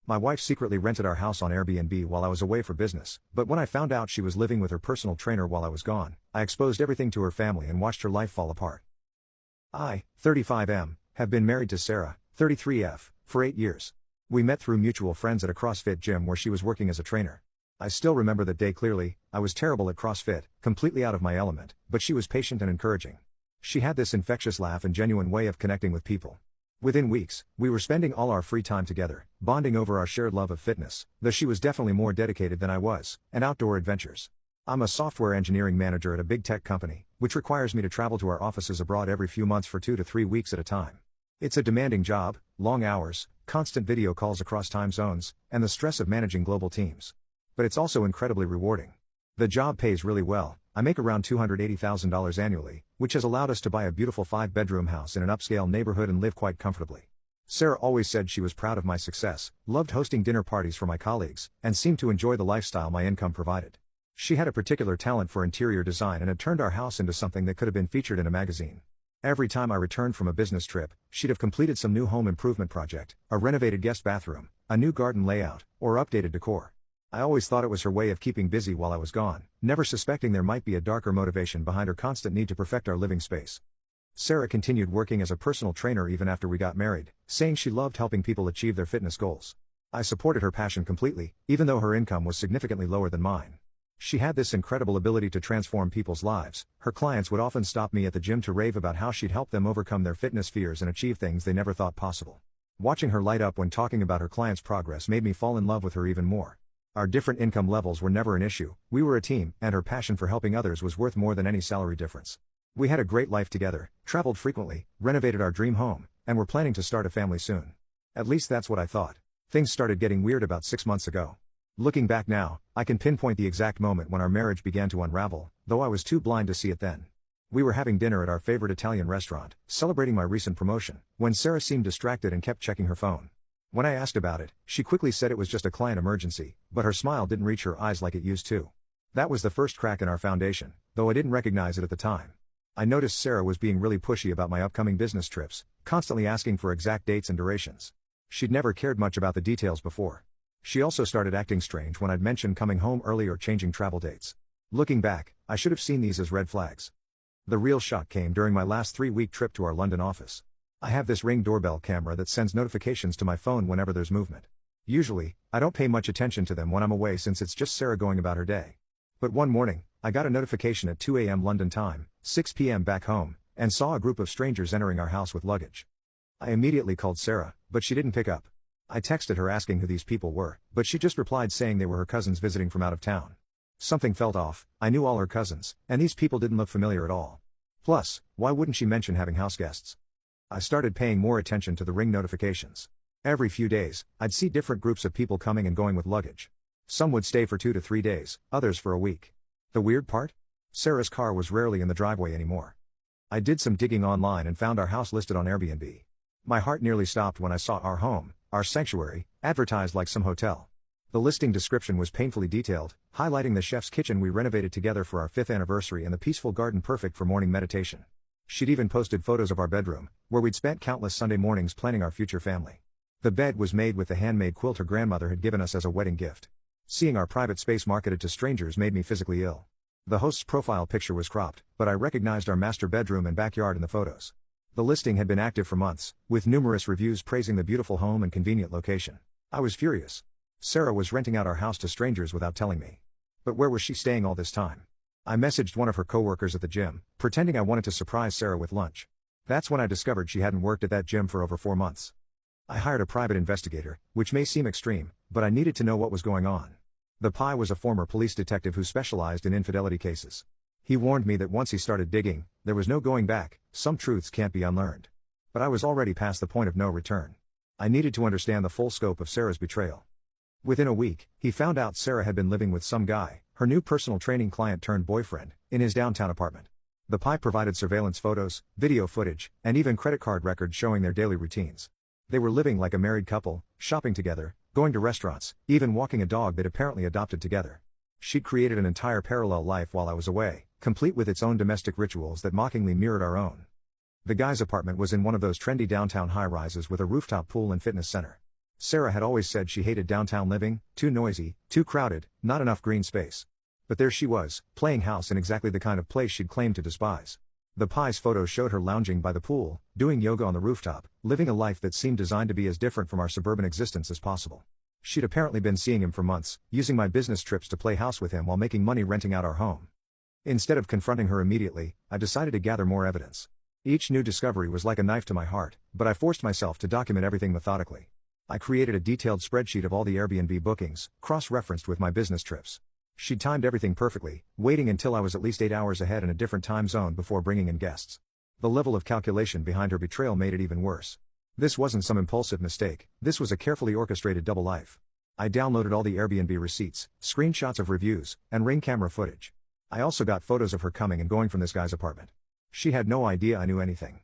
My wife secretly rented our house on Airbnb while I was away for business, but when I found out she was living with her personal trainer while I was gone, I exposed everything to her family and watched her life fall apart. I, 35M, have been married to Sarah, 33F, for 8 years. We met through mutual friends at a CrossFit gym where she was working as a trainer. I still remember that day clearly. I was terrible at CrossFit, completely out of my element, but she was patient and encouraging. She had this infectious laugh and genuine way of connecting with people. Within weeks, we were spending all our free time together, bonding over our shared love of fitness, though she was definitely more dedicated than I was, and outdoor adventures. I'm a software engineering manager at a big tech company, which requires me to travel to our offices abroad every few months for 2 to 3 weeks at a time. It's a demanding job, long hours, constant video calls across time zones, and the stress of managing global teams. But it's also incredibly rewarding. The job pays really well. I make around $280,000 annually, which has allowed us to buy a beautiful 5-bedroom house in an upscale neighborhood and live quite comfortably. Sarah always said she was proud of my success, loved hosting dinner parties for my colleagues, and seemed to enjoy the lifestyle my income provided. She had a particular talent for interior design and had turned our house into something that could have been featured in a magazine. Every time I returned from a business trip, she'd have completed some new home improvement project, a renovated guest bathroom, a new garden layout, or updated decor. I always thought it was her way of keeping busy while I was gone, never suspecting there might be a darker motivation behind her constant need to perfect our living space. Sarah continued working as a personal trainer even after we got married, saying she loved helping people achieve their fitness goals. I supported her passion completely, even though her income was significantly lower than mine. She had this incredible ability to transform people's lives. Her clients would often stop me at the gym to rave about how she'd helped them overcome their fitness fears and achieve things they never thought possible. Watching her light up when talking about her clients' progress made me fall in love with her even more. Our different income levels were never an issue. We were a team, and her passion for helping others was worth more than any salary difference. We had a great life together, traveled frequently, renovated our dream home, and were planning to start a family soon. At least that's what I thought. Things started getting weird about 6 months ago. Looking back now, I can pinpoint the exact moment when our marriage began to unravel, though I was too blind to see it then. We were having dinner at our favorite Italian restaurant, celebrating my recent promotion, when Sarah seemed distracted and kept checking her phone. When I asked about it, she quickly said it was just a client emergency, but her smile didn't reach her eyes like it used to. That was the first crack in our foundation, though I didn't recognize it at the time. I noticed Sarah was being really pushy about my upcoming business trips, constantly asking for exact dates and durations. She'd never cared much about the details before. She also started acting strange when I'd mentioned coming home early or changing travel dates. Looking back, I should have seen these as red flags. The real shock came during my last 3-week trip to our London office. I have this Ring doorbell camera that sends notifications to my phone whenever there's movement. Usually, I don't pay much attention to them when I'm away since it's just Sarah going about her day. But one morning, I got a notification at 2 a.m. London time, 6 p.m. back home, and saw a group of strangers entering our house with luggage. I immediately called Sarah, but she didn't pick up. I texted her asking who these people were, but she just replied saying they were her cousins visiting from out of town. Something felt off. I knew all her cousins, and these people didn't look familiar at all. Plus, why wouldn't she mention having house guests? I started paying more attention to the Ring notifications. Every few days, I'd see different groups of people coming and going with luggage. Some would stay for 2 to 3 days, others for a week. The weird part? Sarah's car was rarely in the driveway anymore. I did some digging online and found our house listed on Airbnb. My heart nearly stopped when I saw our home, our sanctuary, advertised like some hotel. The listing description was painfully detailed, highlighting the chef's kitchen we renovated together for our 5th anniversary and the peaceful garden perfect for morning meditation. She'd even posted photos of our bedroom, where we'd spent countless Sunday mornings planning our future family. The bed was made with the handmade quilt her grandmother had given us as a wedding gift. Seeing our private space marketed to strangers made me physically ill. The host's profile picture was cropped, but I recognized our master bedroom and backyard in the photos. The listing had been active for months, with numerous reviews praising the beautiful home and convenient location. I was furious. Sarah was renting out our house to strangers without telling me. But where was she staying all this time? I messaged one of her coworkers at the gym, pretending I wanted to surprise Sarah with lunch. That's when I discovered she hadn't worked at that gym for over 4 months. I hired a private investigator, which may seem extreme, but I needed to know what was going on. The PI was a former police detective who specialized in infidelity cases. He warned me that once he started digging, there was no going back. Some truths can't be unlearned. But I was already past the point of no return. I needed to understand the full scope of Sarah's betrayal. Within a week, he found out Sarah had been living with some guy, her new personal training client turned boyfriend, in his downtown apartment. The PI provided surveillance photos, video footage, and even credit card records showing their daily routines. They were living like a married couple, shopping together, going to restaurants, even walking a dog they'd apparently adopted together. She'd created an entire parallel life while I was away, complete with its own domestic rituals that mockingly mirrored our own. The guy's apartment was in one of those trendy downtown high-rises with a rooftop pool and fitness center. Sarah had always said she hated downtown living, too noisy, too crowded, not enough green space. But there she was, playing house in exactly the kind of place she'd claimed to despise. The Pies photos showed her lounging by the pool, doing yoga on the rooftop, living a life that seemed designed to be as different from our suburban existence as possible. She'd apparently been seeing him for months, using my business trips to play house with him while making money renting out our home. Instead of confronting her immediately, I decided to gather more evidence. Each new discovery was like a knife to my heart, but I forced myself to document everything methodically. I created a detailed spreadsheet of all the Airbnb bookings, cross-referenced with my business trips. She'd timed everything perfectly, waiting until I was at least 8 hours ahead in a different time zone before bringing in guests. The level of calculation behind her betrayal made it even worse. This wasn't some impulsive mistake, this was a carefully orchestrated double life. I downloaded all the Airbnb receipts, screenshots of reviews, and ring camera footage. I also got photos of her coming and going from this guy's apartment. She had no idea I knew anything.